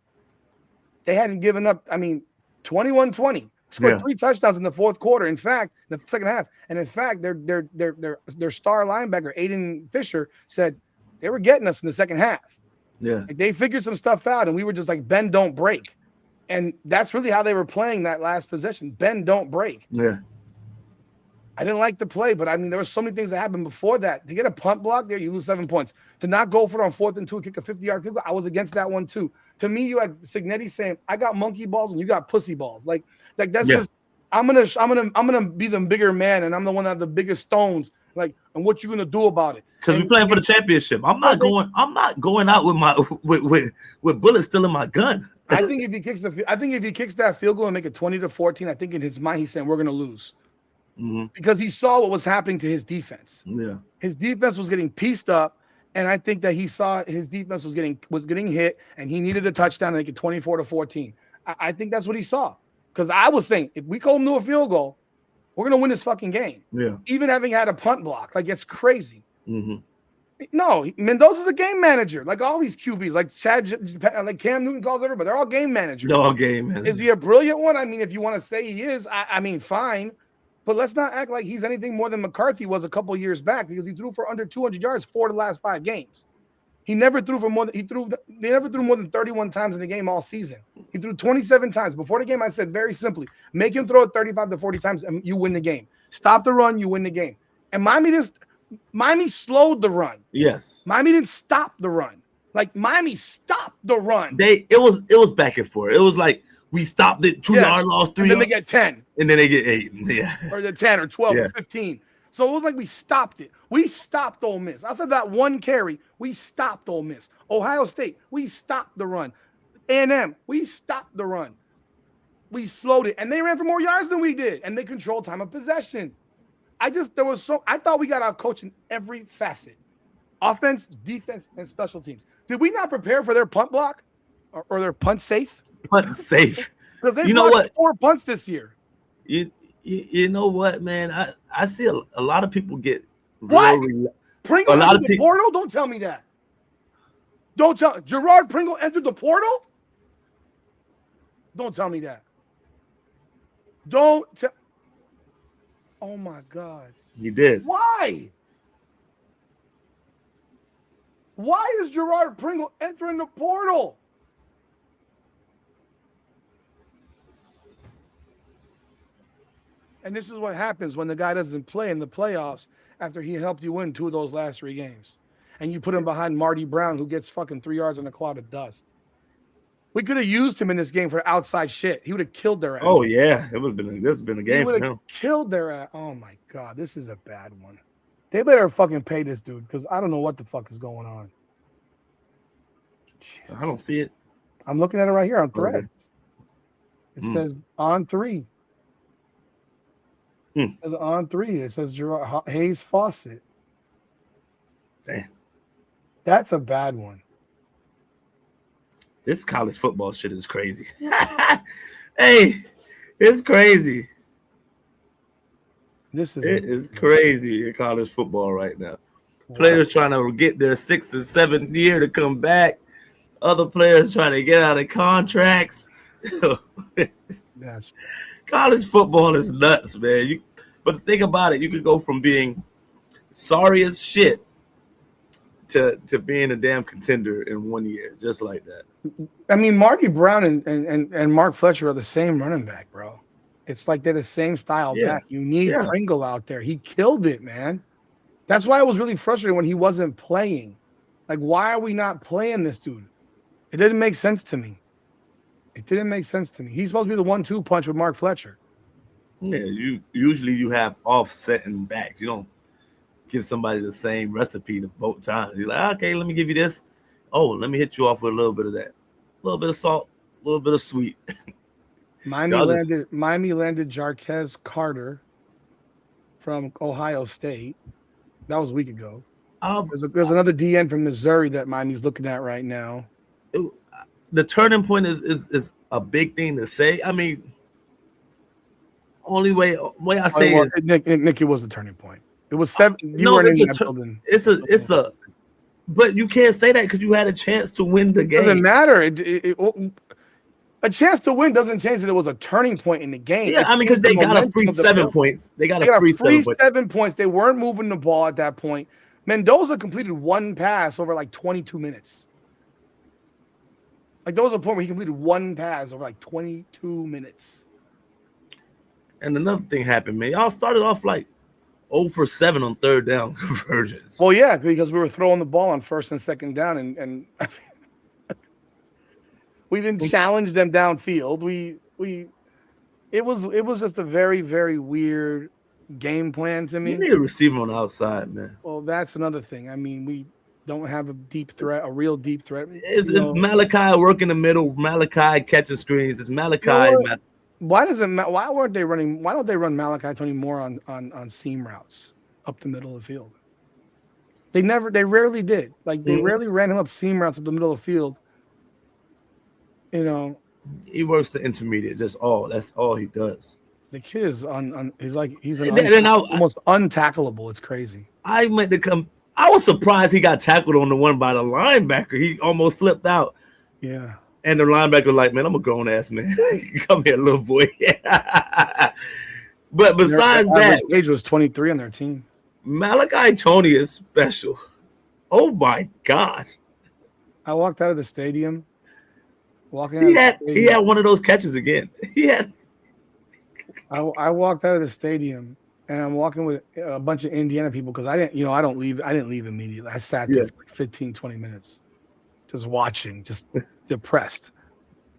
They hadn't given up, 21-20. Scored Yeah. 3 touchdowns in the fourth quarter. In fact, the second half. And in fact, their star linebacker, Aiden Fisher, said they were getting us in the second half. Yeah. Like they figured some stuff out, and we were just like, bend, don't break. And that's really how they were playing that last possession. Bend, don't break. Yeah. I didn't like the play, but there were so many things that happened before that. To get a punt block there, you lose 7 points. To not go for it on 4th and 2 and kick a 50-yard field goal, I was against that one too. To me, you had Signetti saying, "I got monkey balls and you got pussy balls." Like that's just I'm gonna be the bigger man, and I'm the one that have the biggest stones. Like, and what you gonna do about it? Because we're playing for the championship. I'm not going out with my with bullets still in my gun. I think if he kicks that field goal and make it 20-14, I think in his mind he's saying we're gonna lose. Mm-hmm. Because he saw what was happening to his defense. Yeah. His defense was getting pieced up, and I think that he saw his defense was getting hit, and he needed a touchdown to make it 24-14. I think that's what he saw. Because I was saying, if we hold him to a field goal, we're gonna win this fucking game. Yeah. Even having had a punt block, like it's crazy. Mm-hmm. No, Mendoza's a game manager, like all these QBs, like Cam Newton calls everybody. They're all game managers. They're all game managers. Is he a brilliant one? I mean, if you want to say he is, fine. But let's not act like he's anything more than McCarthy was a couple years back, because he threw for under 200 yards 4 of the last 5 games. He never threw for more than they never threw more than 31 times in the game all season. He threw 27 times. Before the game, I said very simply, make him throw it 35 to 40 times and you win the game. Stop the run, you win the game. And Miami slowed the run. Yes. Miami didn't stop the run. Like Miami stopped the run. It was back and forth. It was like we stopped it, 2-yard loss, 3 and then yards. they get 10. And then they get 8. Yeah. Or the 10 or 12 or 15. So it was like we stopped it. We stopped Ole Miss. I said that one carry, we stopped Ole Miss. Ohio State, we stopped the run. A&M, we stopped the run. We slowed it. And they ran for more yards than we did. And they controlled time of possession. I thought we got out coached in every facet. Offense, defense, and special teams. Did we not prepare for their punt block or their punt safe? Punt safe. Because they blocked 4 punts this year. You know what, man? I see a lot of people get what? Pringle entered the portal? Don't tell me that. Don't tell Gerard Pringle entered the portal? Don't tell me that. Don't tell. Oh my God. He did. Why? Why is Gerard Pringle entering the portal? And this is what happens when the guy doesn't play in the playoffs after he helped you win 2 of those last 3 games. And you put him behind Marty Brown, who gets fucking 3 yards in a cloud of dust. We could have used him in this game for outside shit. He would have killed their ass. Oh, yeah. This has been a game for him. He would have killed their ass. Oh, my God. This is a bad one. They better fucking pay this dude, because I don't know what the fuck is going on. Jesus. I don't see it. I'm looking at it right here on Threads. It says on 3. It says on 3. It says Gerard Hayes Fawcett. Damn. That's a bad one. This college football shit is crazy. Hey, it's crazy. It is crazy in college football right now. Wow. Players trying to get their 6th or 7th year to come back. Other players trying to get out of contracts. College football is nuts, man. But the thing about it, you could go from being sorry as shit to being a damn contender in 1 year, just like that. I mean, Marty Brown and Mark Fletcher are the same running back, bro. It's like they're the same style back. You need Pringle out there. He killed it, man. That's why I was really frustrated when he wasn't playing. Like, why are we not playing this dude? It didn't make sense to me. He's supposed to be the 1-2 punch with Mark Fletcher. Yeah, you have offsetting backs. You don't give somebody the same recipe to both times. You're like, okay, let me give you this. Oh, let me hit you off with a little bit of that. A little bit of salt, a little bit of sweet. Miami landed Jarquez Carter from Ohio State. That was a week ago. Um, There's another DN from Missouri that Miami's looking at right now. it- the turning point is a big thing to say. I mean, only way I Oh, say well, is Nick, it was the turning point. It was 7. You no. weren't in that building. It's a. But you can't say that because you had a chance to win the game. Doesn't matter. A chance to win doesn't change that it was a turning point in the game. Yeah, It I mean, because changed the they got a free momentum of the 7 points. They got They a got a free free 7 points. 7 points. They weren't moving the ball at that point. Mendoza completed one pass over like 22 minutes. Like, there was a point where he completed one pass over like 22 minutes. And another thing happened, man. Y'all started off like 0 for 7 on third down conversions. Well, yeah, because we were throwing the ball on first and second down, and we didn't challenge them downfield. It was just a very, very weird game plan to You me. need a receiver on the outside, man. Well, that's another thing. I mean, we don't have a real deep threat. It's Malachi working the middle, Malachi catching screens. It's Malachi. Why doesn't why weren't they running? Why don't they run Malachi Tony more on seam routes up the middle of the field? They rarely did. Like, they rarely ran him up seam routes up the middle of the field. You know, he works the intermediate. That's all he does. the kid is he's almost untackleable. It's crazy. I meant to come. I was surprised he got tackled on the one by the linebacker. He almost slipped out. Yeah. And the linebacker was like, man, I'm a grown ass man. Come here, little boy. But besides that, age was 23 on their team. Malachi Tony is special. Oh my gosh. I walked out of the stadium. He had one of those catches again. I walked out of the stadium and I'm walking with a bunch of Indiana people because I didn't leave immediately. I sat there for like 15, 20 minutes just watching, just depressed.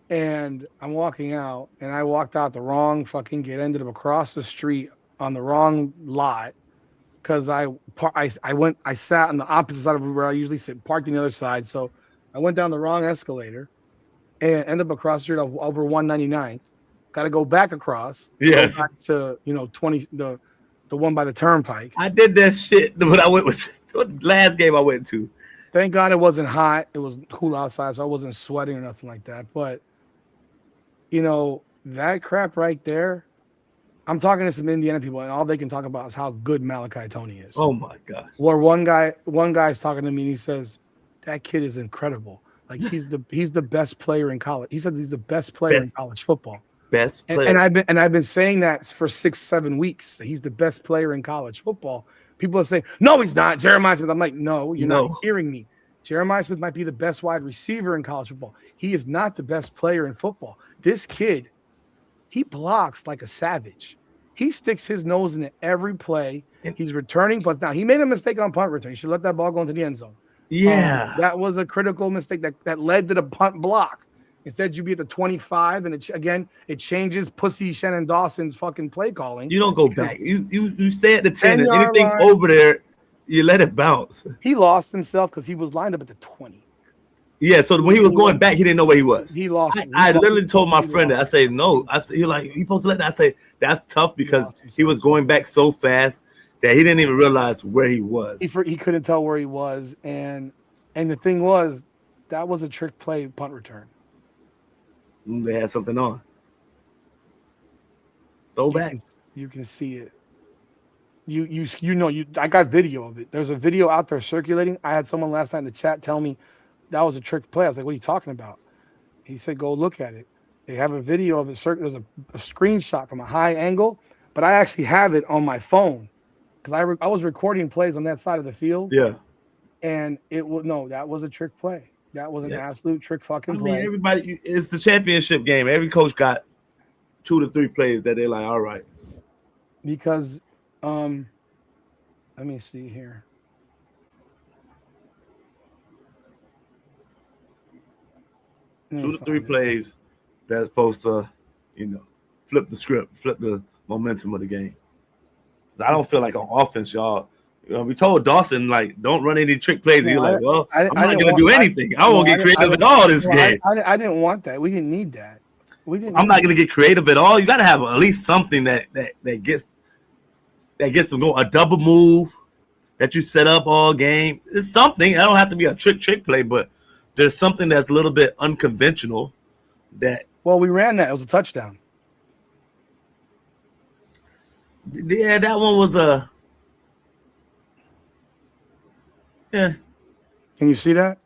And I'm walking out, and I walked out the wrong fucking gate. Ended up across the street on the wrong lot because I sat on the opposite side of where I usually sit, parked on the other side. So I went down the wrong escalator and ended up across the street over 199. Got to go back across. Yes. Go back to 20 the one by the turnpike. I did that shit when I went with the last game I went to. Thank God it wasn't hot. It was cool outside, so I wasn't sweating or nothing like that. But that crap right there. I'm talking to some Indiana people, and all they can talk about is how good Malachi Tony is. Oh my God! Where one guy's talking to me, and he says that kid is incredible. Like, he's the best player in college. He said he's the best player in college football. Best player. And I've been saying that for 6-7 weeks. That he's the best player in college football. People are saying, no, he's not. Jeremiah Smith. I'm like, no, you're not hearing me. Jeremiah Smith might be the best wide receiver in college football. He is not the best player in football. This kid, he blocks like a savage. He sticks his nose in every play. He's returning punts. Now, he made a mistake on punt return. He should let that ball go into the end zone. Yeah. That was a critical mistake that led to the punt block. Instead, you be at the 25, and it changes Pussy Shannon Dawson's fucking play calling. You don't go back. You stay at the 10, and anything line, over there, you let it bounce. He lost himself because he was lined up at the 20. Yeah, so when he was going back, he didn't know where he was. He lost. I literally told my friend that. I say no. I said, he supposed to let that. I say that's tough because he was going back so fast that he didn't even realize where he was. He couldn't tell where he was, and the thing was, that was a trick play punt return. They had something on. Throw back. You can see it. I got video of it. There's a video out there circulating. I had someone last night in the chat tell me that was a trick play. I was like, what are you talking about? He said, go look at it. They have a video of it. There's a screenshot from a high angle, but I actually have it on my phone because I was recording plays on that side of the field. Yeah. And that was a trick play. That was an absolute trick fucking play. Everybody, it's the championship game. Every coach got 2 to 3 plays that they're like, all right. Because, let me see here. Two to three plays that's supposed to, flip the script, flip the momentum of the game. I don't feel like on offense, y'all. We told Dawson, like, don't run any trick plays. He's like, well, I'm not going to do anything. I won't get creative at all this game. I didn't want that. We didn't need that. I'm not going to get creative at all. You got to have at least something that gets them going. A double move, that you set up all game. It's something. I don't have to be a trick play, but there's something that's a little bit unconventional. That Well, we ran that. It was a touchdown. yeah, that one was a yeah. Can you see that?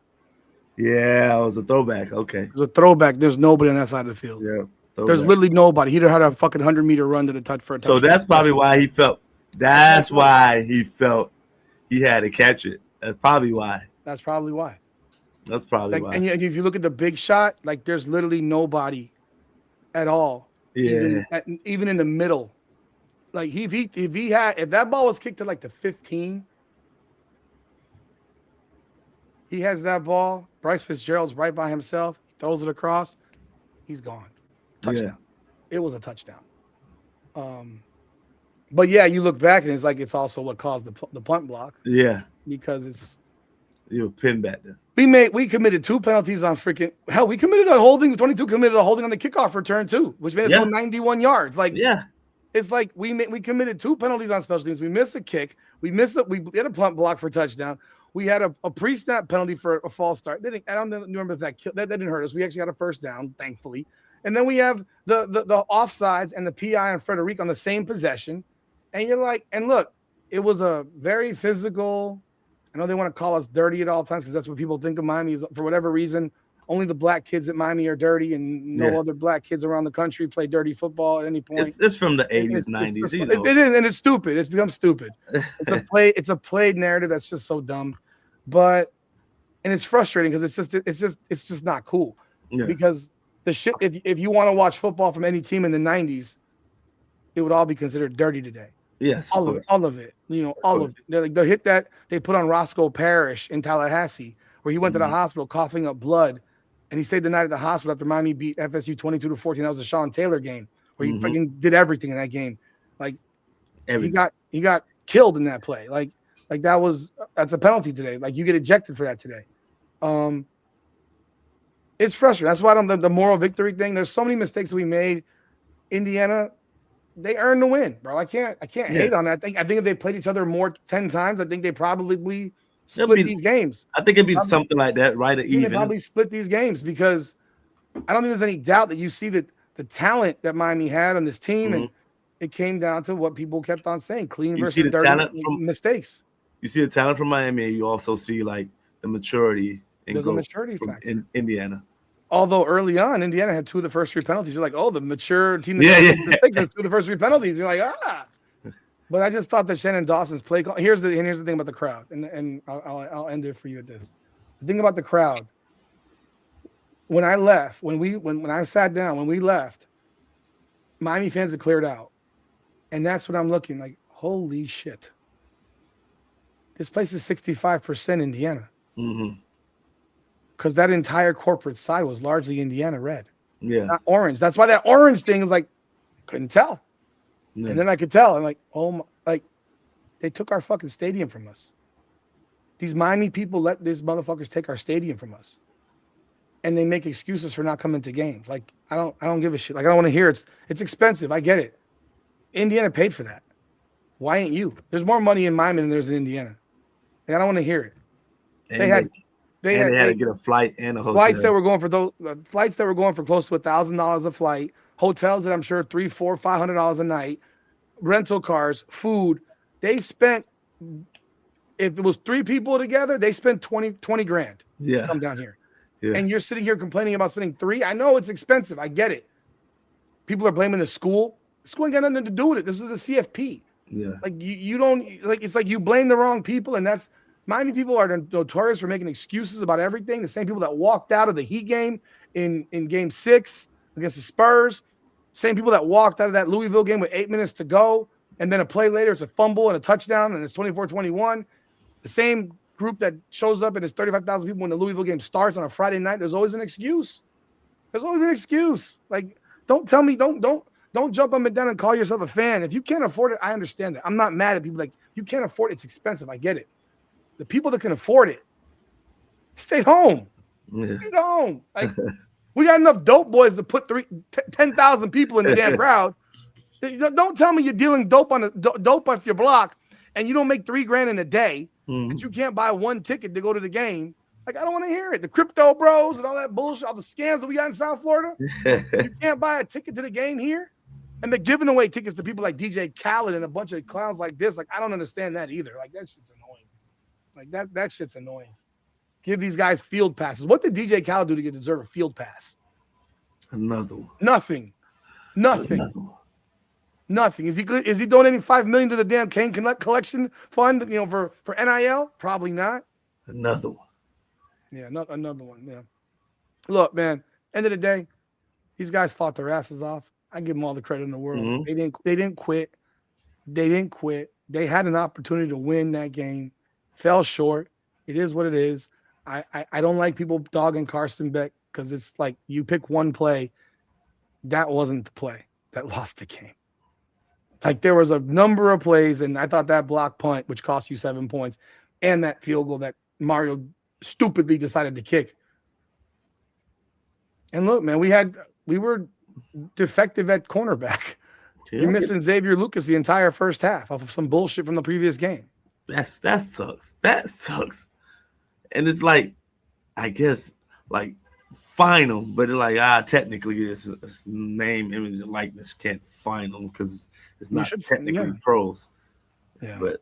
Yeah, it was a throwback. Okay. It was a throwback. There's nobody on that side of the field. Yeah. There's literally nobody. He'd have had a fucking 100-meter run to the touch for a touchdown. So that's probably why he felt. That's why he felt he had to catch it. That's probably why. That's probably why. That's probably why. And if you look at the big shot, like there's literally nobody at all. Yeah. Even in the middle. Like if that ball was kicked to like the 15, he has that ball. Bryce Fitzgerald's right by himself. He throws it across. He's gone. Touchdown. Yeah. It was a touchdown. But yeah, you look back and it's like it's also what caused the punt block. Yeah. Because you were pinned back there. We committed 2 penalties on freaking hell. We committed a holding. 22 committed a holding on the kickoff return too, which made us go 91 yards. Like it's like we committed 2 penalties on special teams. We missed a kick. We had a punt block for a touchdown. We had a pre-snap penalty for a false start. I don't remember if that didn't hurt us. We actually got a first down, thankfully. And then we have the offsides and the PI and Frederic on the same possession. And you're like, and look, it was a very physical. I know they want to call us dirty at all times because that's what people think of Miami is. For whatever reason, only the black kids at Miami are dirty, and no other black kids around the country play dirty football at any point. It's from the 80s, 90s. It is, and it's stupid. It's become stupid. It's a played narrative that's just so dumb, and it's frustrating because it's just not cool. Yeah. Because the shit, if you want to watch football from any team in the 90s, it would all be considered dirty today. Yes, all of it. All of it. They're like the hit that they put on Roscoe Parrish in Tallahassee, where he went to the hospital coughing up blood, and he stayed the night at the hospital after Miami beat FSU 22-14. That was a Sean Taylor game where he fucking did everything in that game. Like everything. He got killed in that play. Like that's a penalty today. Like you get ejected for that today. It's frustrating. That's why the moral victory thing. There's so many mistakes that we made. Indiana. They earned the win, bro. I can't hate on that. I think if they played each other more 10 times, I think they probably split these games. I think it'd be something like that, right? Even. They probably split these games because I don't think there's any doubt that you see that the talent that Miami had on this team, and it came down to what people kept on saying: clean versus dirty mistakes. You see the talent from Miami, and you also see like the maturity. There's a maturity factor in Indiana. Although early on, Indiana had 2 of the first 3 penalties. You're like, oh, the mature team that mistakes has 2 of the first 3 penalties. You're like, But I just thought that Shannon Dawson's play call. Here's the thing about the crowd, and I'll end it for you at this. The thing about the crowd. When I left, when I sat down, when we left, Miami fans had cleared out, and that's what I'm looking like. Holy shit! This place is 65% Indiana. Mm-hmm. Because that entire corporate side was largely Indiana red. Yeah. Not orange. That's why that orange thing is like, couldn't tell. Yeah. And then I could tell. I'm like, they took our fucking stadium from us. These Miami people let these motherfuckers take our stadium from us. And they make excuses for not coming to games. Like, I don't give a shit. Like, I don't want to hear it. It's expensive. I get it. Indiana paid for that. Why ain't you? There's more money in Miami than there's in Indiana. Like, I don't want to hear it. And they had to get a flight and a hotel. Flights that were going for close to $1,000 a flight, hotels that I'm sure $300, $400, $500 a night, rental cars, food. They spent, if it was 3 people together, they spent 20 grand to come down here. Yeah. And you're sitting here complaining about spending 3. I know it's expensive. I get it. People are blaming the school. The school ain't got nothing to do with it. This is a CFP. Yeah. Like you don't like. It's like you blame the wrong people, and that's. Miami people are notorious for making excuses about everything. The same people that walked out of the Heat game in Game 6 against the Spurs, same people that walked out of that Louisville game with 8 minutes to go, and then a play later, it's a fumble and a touchdown, and it's 24-21. The same group that shows up and it's 35,000 people when the Louisville game starts on a Friday night. There's always an excuse. Like, don't tell me, don't jump up and down and call yourself a fan. If you can't afford it, I understand that. I'm not mad at people like, you can't afford it. It's expensive. I get it. The people that can afford it, stayed home. Yeah. Stayed home. Like, we got enough dope boys to put 10,000 people in the damn crowd. Don't tell me you're dealing dope off your block, and you don't make $3,000 in a day, Mhm. that you can't buy one ticket to go to the game. Like, I don't want to hear it. The crypto bros and all that bullshit, all the scams that we got in South Florida. You can't buy a ticket to the game here. And they're giving away tickets to people like DJ Khaled and a bunch of clowns like this. Like, I don't understand that either. Like, that shit's annoying. Like, that shit's annoying. Give these guys field passes. What did DJ Khaled do to deserve a field pass? Another one. Nothing. Another one. Nothing. Is he donating $5 million to the damn Kane collection fund? For NIL? Probably not. Another one. Yeah, another one. Yeah. Look, man. End of the day, these guys fought their asses off. I give them all the credit in the world. Mhm. They didn't quit. They didn't quit. They had an opportunity to win that game. Fell short. It is what it is. I don't like people dogging Carson Beck because it's like you pick one play. That wasn't the play that lost the game. Like, there was a number of plays, and I thought that block punt, which cost you 7 points, and that field goal that Mario stupidly decided to kick. And look, man, we were defective at cornerback. You're missing Xavier Lucas the entire first half off of some bullshit from the previous game. That sucks. That sucks. And it's like, I guess, like, final, but it's like, technically it's name, image, and likeness. You can't find them because it's not technically pros. Yeah. But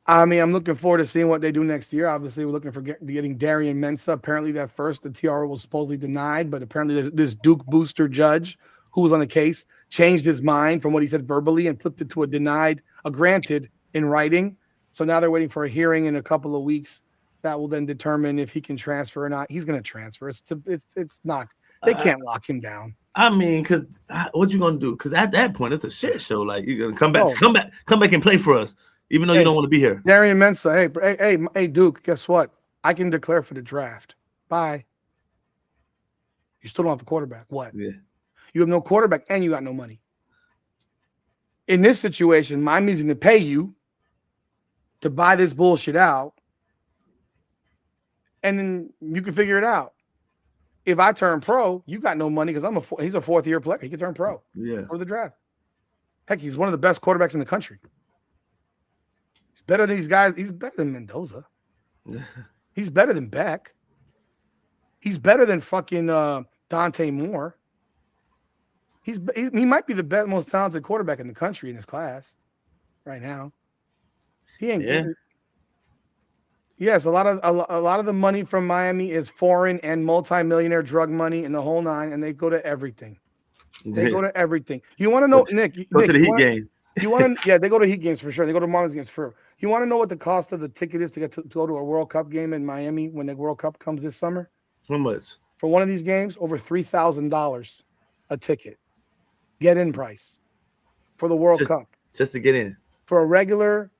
I mean, I'm looking forward to seeing what they do next year. Obviously, we're looking for getting Darian Mensah. Apparently, the TR was supposedly denied, but apparently this Duke booster judge who was on the case changed his mind from what he said verbally and flipped it to a granted in writing. So now they're waiting for a hearing in a couple of weeks that will then determine if he can transfer or not. He's going to transfer. It's not. They can't lock him down. I mean, because what you gonna do? Because at that point, it's a shit show. Like, you're gonna come back and play for us, even though you don't want to be here. Darian Mensah, hey, Duke, guess what? I can declare for the draft. Bye. You still don't have a quarterback. What? Yeah. You have no quarterback and you got no money. In this situation, Miami's going to pay you to buy this bullshit out, and then you can figure it out. If I turn pro, you got no money because he's a fourth-year player. He can turn pro. Yeah. For the draft. Heck, he's one of the best quarterbacks in the country. He's better than these guys. He's better than Mendoza. He's better than Beck. He's better than fucking Dante Moore. He might be the best, most talented quarterback in the country in his class right now. He ain't. Yeah. Yes, a lot of the money from Miami is foreign and multi-millionaire drug money and the whole nine, and they go to everything. They go to everything. You want to know, Nick? Go to the Heat game. You want to? Yeah, they go to Heat games for sure. They go to Marlins games for sure. You want to know what the cost of the ticket is to go to a World Cup game in Miami when the World Cup comes this summer? How much? For one of these games, over $3,000 a ticket. Get-in price for the World Cup. Just to get in. For a regular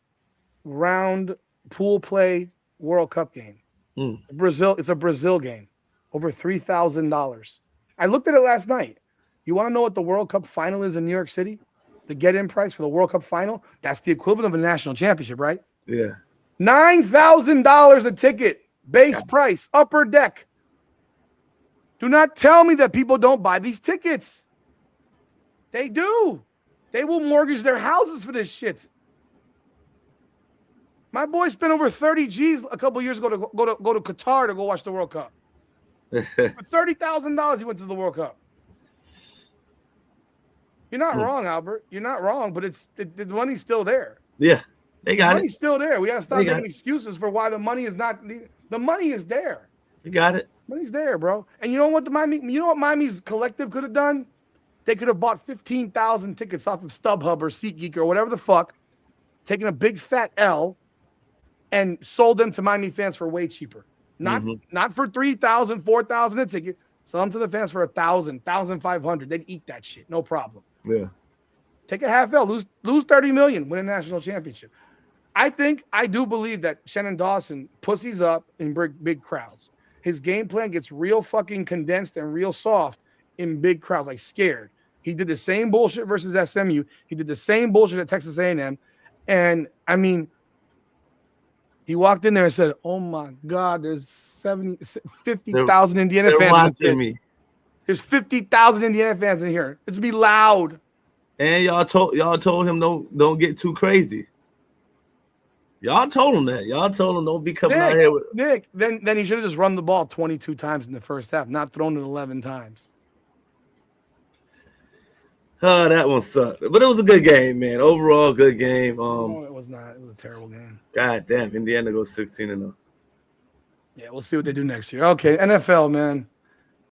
round pool play World Cup game. It's a Brazil game. Over $3,000. I looked at it last night. You want to know what the World Cup final is in New York City? The get-in price for the World Cup final? That's the equivalent of a national championship, right? Yeah. $9,000 a ticket. Base price. Upper deck. Do not tell me that people don't buy these tickets. They do. They will mortgage their houses for this shit. My boy spent over 30 G's a couple years ago to go to Qatar to go watch the World Cup. For $30,000, he went to the World Cup. You're not wrong, Albert. You're not wrong, but the money's still there. Yeah, they got it. The money's still there. We got to stop making excuses for why the money is not. The money is there. You got it. Money's there, bro. And you know what Miami's collective could have done? They could have bought 15,000 tickets off of StubHub or SeatGeek or whatever the fuck, taken a big fat L, and sold them to Miami fans for way cheaper. Not for $3,000, $4,000 a ticket. Sell them to the fans for $1,000, $1,500. They'd eat that shit, no problem. Yeah. Take a half L, lose $30 million, win a national championship. I do believe that Shannon Dawson pussies up in big crowds. His game plan gets real fucking condensed and real soft in big crowds, like scared. He did the same bullshit versus SMU. He did the same bullshit at Texas A&M. And, I mean, he walked in there and said, oh, my God, there's 50,000 Indiana fans. Watching me. There's 50,000 Indiana fans in here. It's be loud. And y'all told him don't get too crazy. Y'all told him that. Y'all told him don't be coming out here with. Nick, then he should have just run the ball 22 times in the first half, not thrown it 11 times. Oh, that one sucked. But it was a good game, man. Overall, good game. No, it was not. It was a terrible game. God damn, Indiana goes 16-0. Yeah, we'll see what they do next year. Okay, NFL, man.